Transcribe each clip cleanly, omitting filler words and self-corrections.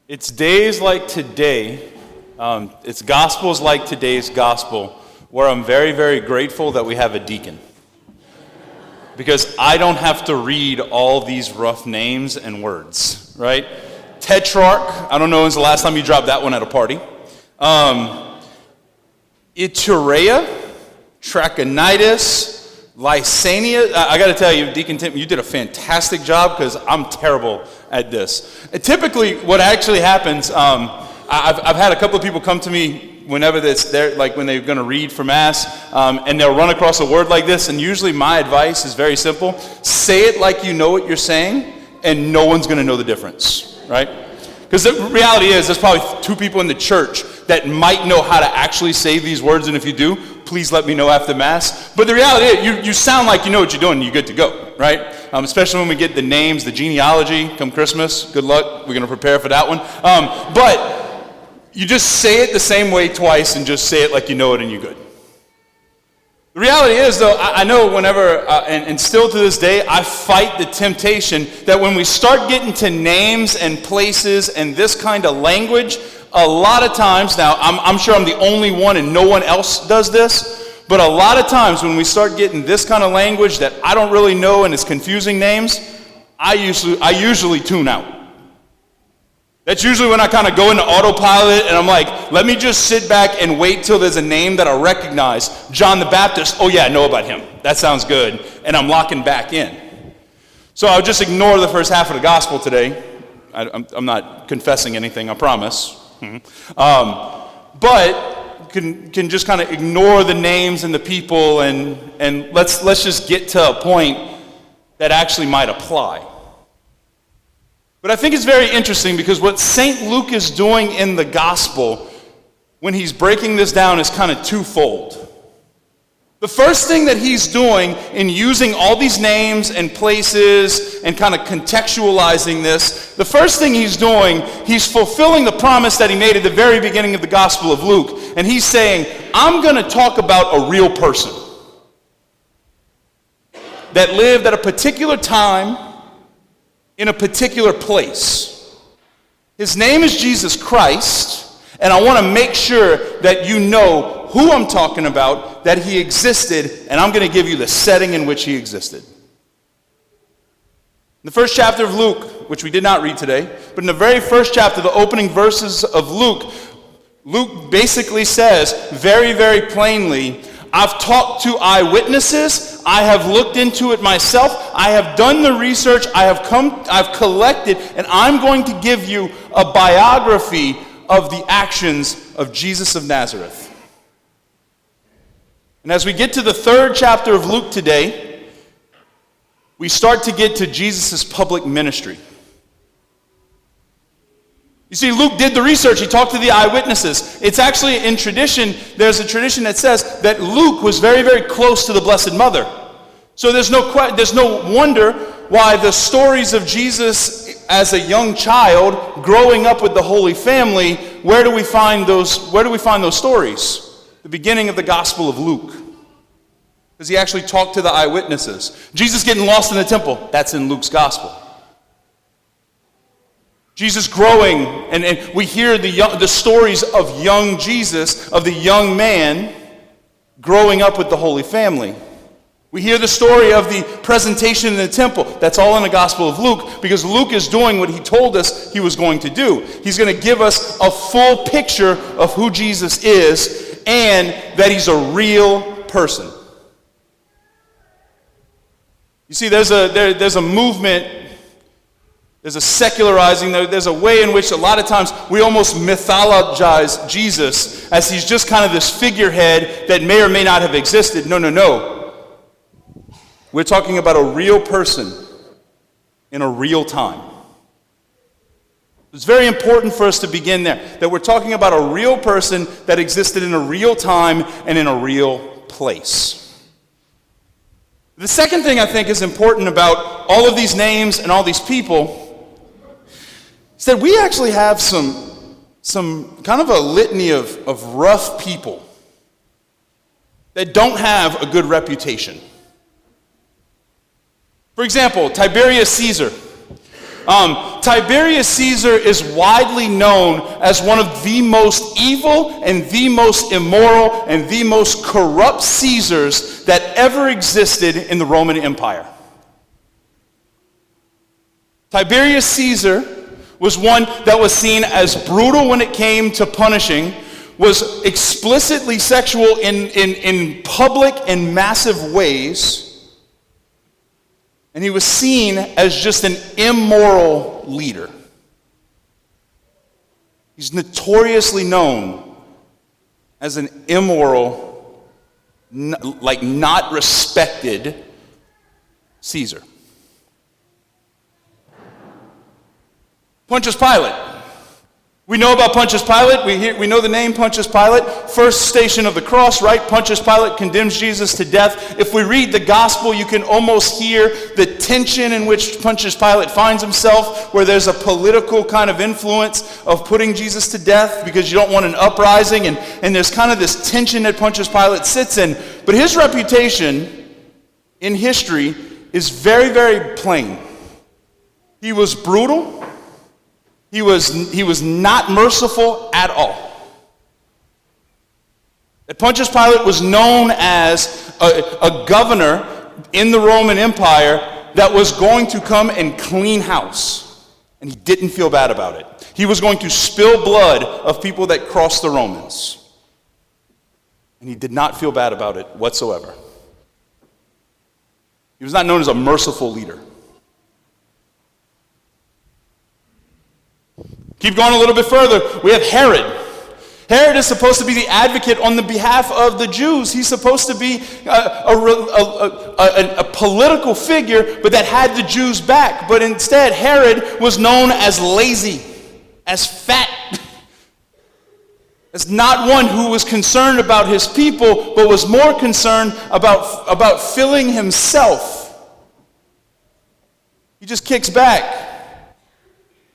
It's days like today, it's gospels like today's gospel, where I'm very, very grateful that we have a deacon. Because I don't have to read all these rough names and words, right? Tetrarch, I don't know when's the last time you dropped that one at a party. Iturea, Trachonitis, Lysania. I got to tell you, Deacon Tim, you did a fantastic job because I'm terrible at this. And typically, what actually happens, I've had a couple of people come to me whenever they're like when they're going to read for Mass, and they'll run across a word like this, and usually my advice is very simple. Say it like you know what you're saying, and no one's going to know the difference, right? Because the reality is, there's probably two people in the church that might know how to actually say these words, and if you do, please let me know after Mass. But the reality is, you sound like you know what you're doing, and you're good to go, right? Especially when we get the names, the genealogy, come Christmas. Good luck. We're going to prepare for that one. But you just say it the same way twice, and just say it like you know it, and you're good. The reality is, though, I know whenever, and still to this day, I fight the temptation that when we start getting to names and places and this kind of language, a lot of times, now I'm sure I'm the only one and no one else does this, but a lot of times when we start getting this kind of language that I don't really know and it's confusing names, I usually tune out. That's usually when I kind of go into autopilot and I'm like, let me just sit back and wait till there's a name that I recognize. John the Baptist, oh yeah, I know about him. That sounds good. And I'm locking back in. So I'll just ignore the first half of the gospel today. I'm not confessing anything, I promise. But can just kind of ignore the names and the people and let's just get to a point that actually might apply. But I think it's very interesting because what St. Luke is doing in the gospel when he's breaking this down is kind of twofold. The first thing that he's doing in using all these names and places and kind of contextualizing this, the first thing he's doing, he's fulfilling the promise that he made at the very beginning of the Gospel of Luke. And he's saying, I'm going to talk about a real person that lived at a particular time in a particular place. His name is Jesus Christ, and I want to make sure that you know who I'm talking about, that he existed, and I'm going to give you the setting in which he existed. In the first chapter of Luke, which we did not read today, but in the very first chapter, the opening verses of Luke, Luke basically says very, very plainly, I've talked to eyewitnesses, I have looked into it myself, I have done the research, I've collected, and I'm going to give you a biography of the actions of Jesus of Nazareth. And as we get to the third chapter of Luke today, we start to get to Jesus' public ministry. You see, Luke did the research. He talked to the eyewitnesses. It's actually in tradition, there's a tradition that says that Luke was very, very close to the Blessed Mother. So there's no wonder why the stories of Jesus as a young child growing up with the Holy Family, where do we find those stories? The beginning of the Gospel of Luke. Because he actually talked to the eyewitnesses. Jesus getting lost in the temple, that's in Luke's Gospel. Jesus growing, and we hear the stories of young Jesus, of the young man growing up with the Holy Family. We hear the story of the presentation in the temple. That's all in the Gospel of Luke, because Luke is doing what he told us he was going to do. He's going to give us a full picture of who Jesus is and that he's a real person. You see, there's a movement. There's a secularizing, there's a way in which a lot of times we almost mythologize Jesus as he's just kind of this figurehead that may or may not have existed. No. We're talking about a real person in a real time. It's very important for us to begin there, that we're talking about a real person that existed in a real time and in a real place. The second thing I think is important about all of these names and all these people is that we actually have some kind of a litany of rough people that don't have a good reputation. For example, Tiberius Caesar. Tiberius Caesar is widely known as one of the most evil and the most immoral and the most corrupt Caesars that ever existed in the Roman Empire. Tiberius Caesar was one that was seen as brutal when it came to punishing, was explicitly sexual in public and massive ways, and he was seen as just an immoral leader. He's notoriously known as an immoral, not respected Caesar. Pontius Pilate. We know about Pontius Pilate. We know the name Pontius Pilate. First station of the cross, right? Pontius Pilate condemns Jesus to death. If we read the gospel, you can almost hear the tension in which Pontius Pilate finds himself, where there's a political kind of influence of putting Jesus to death because you don't want an uprising, and there's kind of this tension that Pontius Pilate sits in. But his reputation in history is very, very plain. He was brutal. He was not merciful at all. Pontius Pilate was known as a governor in the Roman Empire that was going to come and clean house. And he didn't feel bad about it. He was going to spill blood of people that crossed the Romans. And he did not feel bad about it whatsoever. He was not known as a merciful leader. Keep going a little bit further. We have Herod. Herod is supposed to be the advocate on the behalf of the Jews. He's supposed to be a political figure, but that had the Jews back. But instead, Herod was known as lazy, as fat, as not one who was concerned about his people, but was more concerned about filling himself. He just kicks back.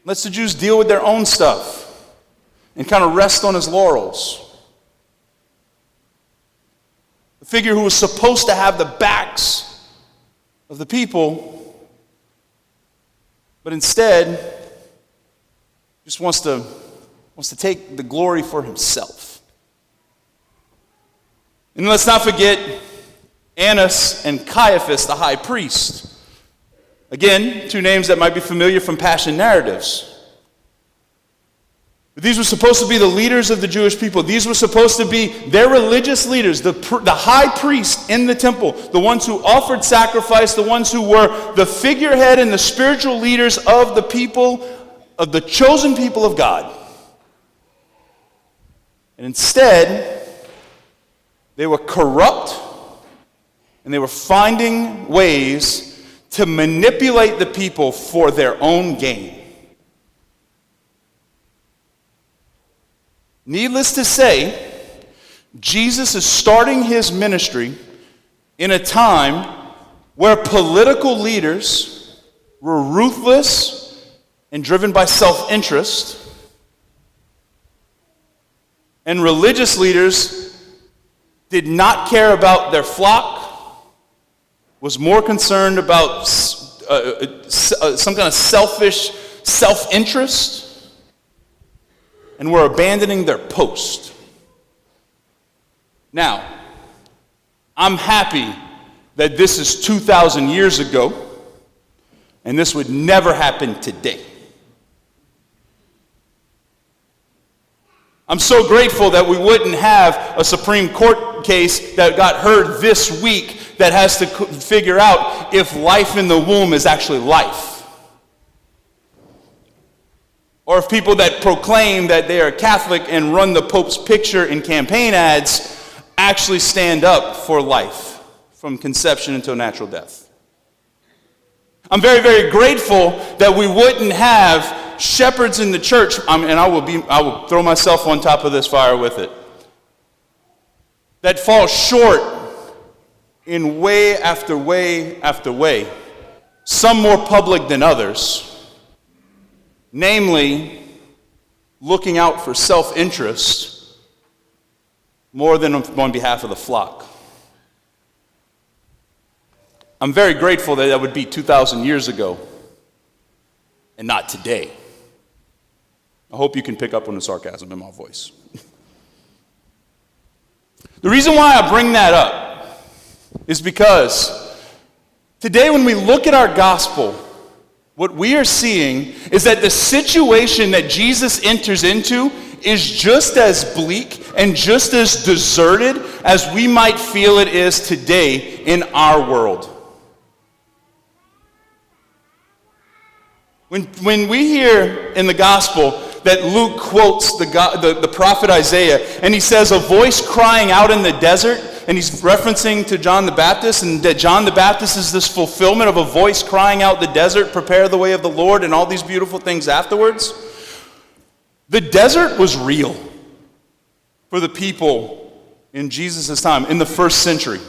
Lets the Jews deal with their own stuff and kind of rest on his laurels. The figure who was supposed to have the backs of the people, but instead just wants to take the glory for himself. And let's not forget Annas and Caiaphas, the high priest. Again, two names that might be familiar from Passion narratives. But these were supposed to be the leaders of the Jewish people. These were supposed to be their religious leaders, the high priest in the temple, the ones who offered sacrifice, the ones who were the figurehead and the spiritual leaders of the people, of the chosen people of God. And instead, they were corrupt, and they were finding ways to manipulate the people for their own gain. Needless to say, Jesus is starting his ministry in a time where political leaders were ruthless and driven by self-interest, and religious leaders did not care about their flock, was more concerned about some kind of selfish self-interest, and were abandoning their post. Now, I'm happy that this is 2,000 years ago, and this would never happen today. I'm so grateful that we wouldn't have a Supreme Court case that got heard this week that has to figure out if life in the womb is actually life. Or if people that proclaim that they are Catholic and run the Pope's picture in campaign ads actually stand up for life from conception until natural death. I'm very, very grateful that we wouldn't have shepherds in the church, and I will throw myself on top of this fire with it, that fall short in way after way after way, some more public than others, namely looking out for self-interest more than on behalf of the flock. I'm very grateful that would be 2,000 years ago. and not today. I hope you can pick up on the sarcasm in my voice. The reason why I bring that up is because today when we look at our gospel, what we are seeing is that the situation that Jesus enters into is just as bleak and just as deserted as we might feel it is today in our world. When we hear in the gospel that Luke quotes the prophet Isaiah, and he says, a voice crying out in the desert, and he's referencing to John the Baptist, and that John the Baptist is this fulfillment of a voice crying out the desert, prepare the way of the Lord, and all these beautiful things afterwards. The desert was real for the people in Jesus' time, in the first century.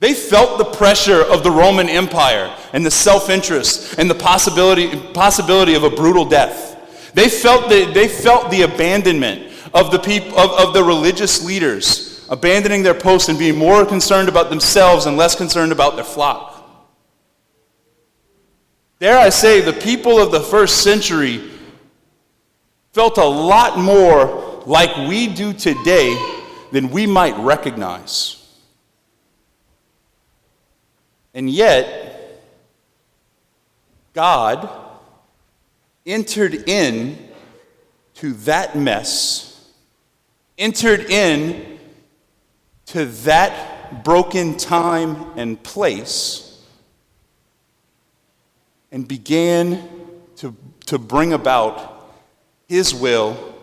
They felt the pressure of the Roman Empire and the self-interest and the possibility of a brutal death. They felt the abandonment of the people, of the religious leaders, abandoning their posts and being more concerned about themselves and less concerned about their flock. Dare I say, the people of the first century felt a lot more like we do today than we might recognize. And yet, God entered in to that mess, entered in to that broken time and place, and began to bring about His will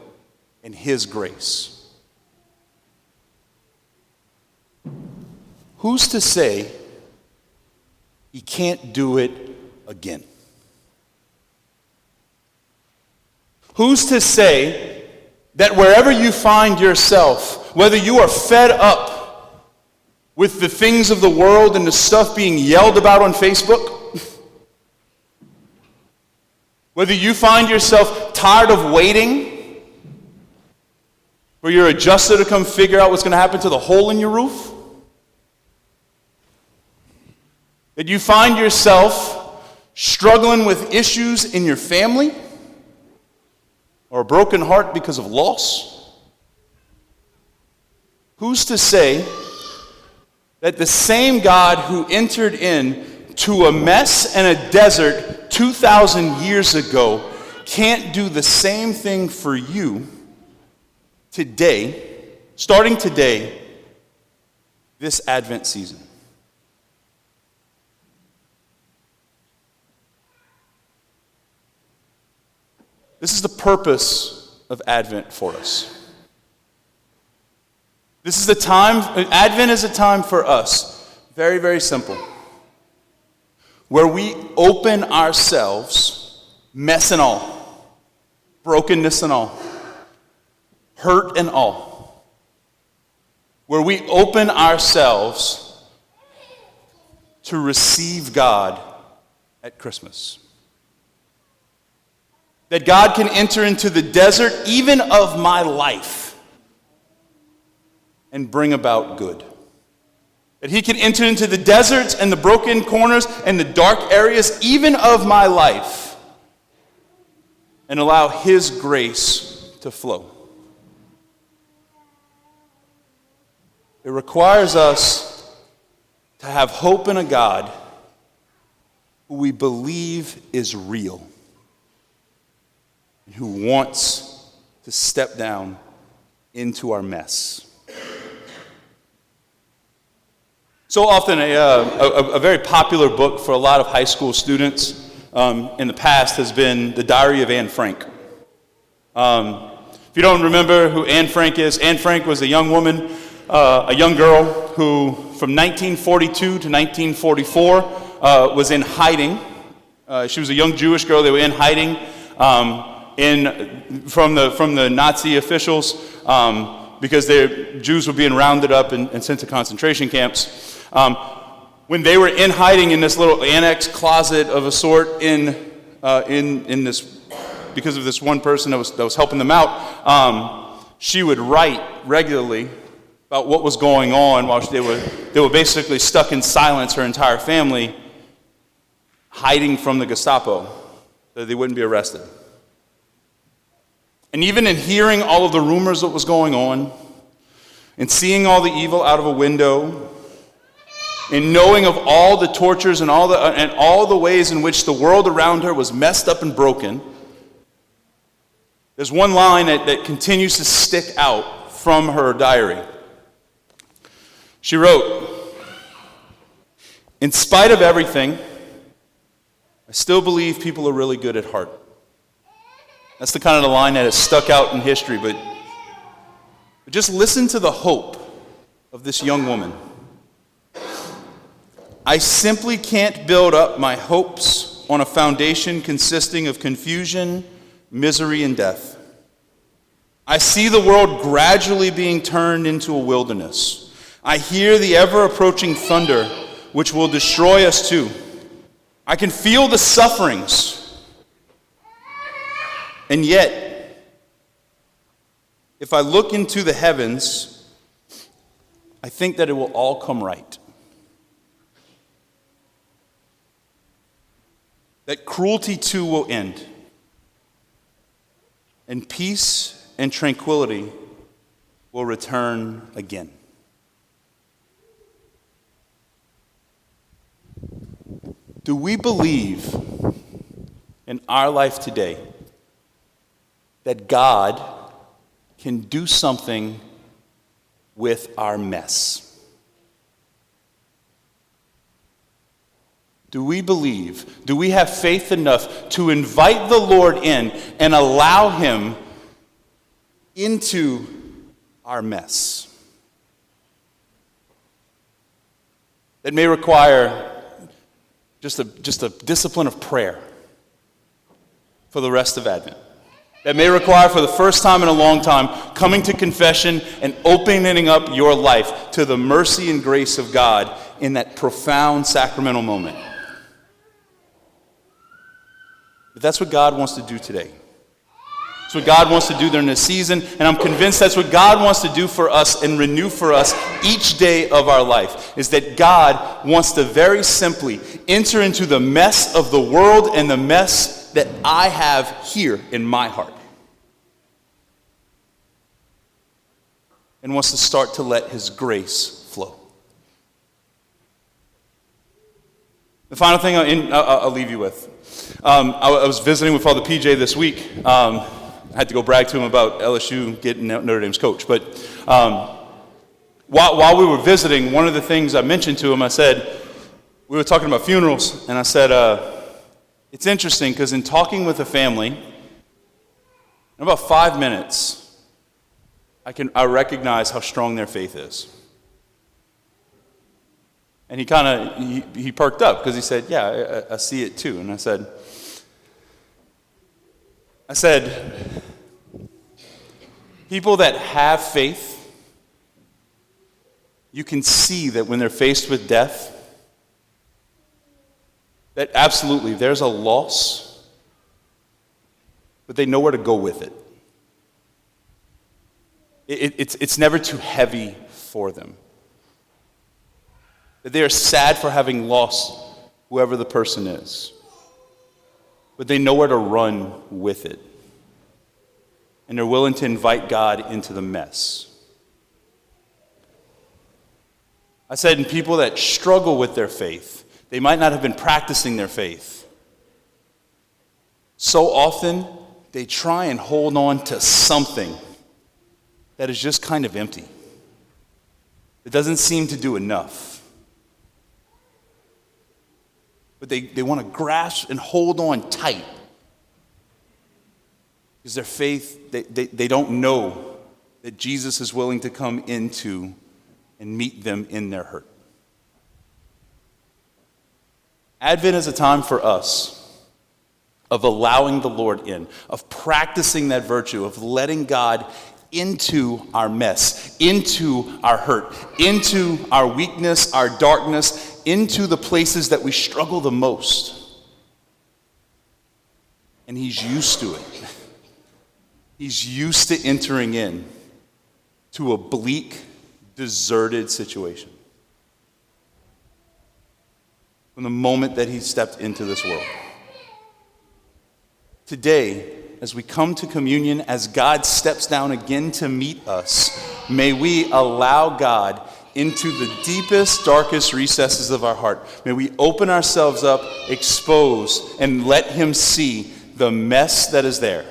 and His grace. Who's to say He can't do it again? Who's to say that wherever you find yourself, whether you are fed up with the things of the world and the stuff being yelled about on Facebook, whether you find yourself tired of waiting for your adjuster to come figure out what's going to happen to the hole in your roof, that you find yourself struggling with issues in your family or a broken heart because of loss, who's to say that the same God who entered into a mess and a desert 2,000 years ago can't do the same thing for you today, starting today, this Advent season? This is the purpose of Advent for us. This is the time, Advent is a time for us, very, very simple, where we open ourselves, mess and all, brokenness and all, hurt and all, where we open ourselves to receive God at Christmas. That God can enter into the desert, even of my life, and bring about good. That He can enter into the deserts and the broken corners and the dark areas, even of my life, and allow His grace to flow. It requires us to have hope in a God who we believe is real, and who wants to step down into our mess. So often, a very popular book for a lot of high school students in the past has been The Diary of Anne Frank. If you don't remember who Anne Frank is, Anne Frank was a young woman, a young girl who from 1942 to 1944 was in hiding. She was a young Jewish girl. They were in hiding from the Nazi officials because Jews were being rounded up and sent to concentration camps. When they were in hiding in this little annex closet of a sort in this, because of this one person that was helping them out, she would write regularly about what was going on while they were basically stuck in silence, her entire family, hiding from the Gestapo so that they wouldn't be arrested. And even in hearing all of the rumors that was going on, and seeing all the evil out of a window, and knowing of all the tortures and all the ways in which the world around her was messed up and broken, there's one line that continues to stick out from her diary. She wrote, "In spite of everything, I still believe people are really good at heart." That's the kind of the line that has stuck out in history, but just listen to the hope of this young woman. "I simply can't build up my hopes on a foundation consisting of confusion, misery, and death. I see the world gradually being turned into a wilderness. I hear the ever-approaching thunder, which will destroy us too. I can feel the sufferings. And yet, if I look into the heavens, I think that it will all come right. That cruelty too will end. And peace and tranquility will return again." Do we believe in our life today that God can do something with our mess? Do we believe, do we have faith enough to invite the Lord in and allow him into our mess? That may require just a discipline of prayer for the rest of Advent. That may require, for the first time in a long time, coming to confession and opening up your life to the mercy and grace of God in that profound sacramental moment. But that's what God wants to do today. That's what God wants to do during this season, and I'm convinced that's what God wants to do for us and renew for us each day of our life, is that God wants to very simply enter into the mess of the world and the mess that I have here in my heart, and wants to start to let his grace flow. The final thing I'll leave you with. I was visiting with Father PJ this week. I had to go brag to him about LSU getting Notre Dame's coach. But while we were visiting, one of the things I mentioned to him, I said, we were talking about funerals, and I said, it's interesting because in talking with a family, in about 5 minutes, I recognize how strong their faith is. And he perked up because he said, "Yeah, I see it too." And I said, people that have faith, you can see that when they're faced with death, that absolutely there's a loss, but they know where to go with it. It's never too heavy for them. That they are sad for having lost whoever the person is, but they know where to run with it. And they're willing to invite God into the mess. I said, in people that struggle with their faith, they might not have been practicing their faith. So often, they try and hold on to something that is just kind of empty. It doesn't seem to do enough. But they want to grasp and hold on tight. Because their faith, they don't know that Jesus is willing to come into and meet them in their hurt. Advent is a time for us of allowing the Lord in, of practicing that virtue, of letting God into our mess, into our hurt, into our weakness, our darkness, into the places that we struggle the most. And he's used to it. He's used to entering in to a bleak, deserted situation. from the moment that he stepped into this world. Today, as we come to communion, as God steps down again to meet us, may we allow God into the deepest, darkest recesses of our heart. May we open ourselves up, expose, and let him see the mess that is there,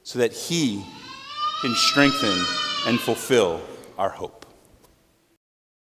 so that he can strengthen and fulfill our hope.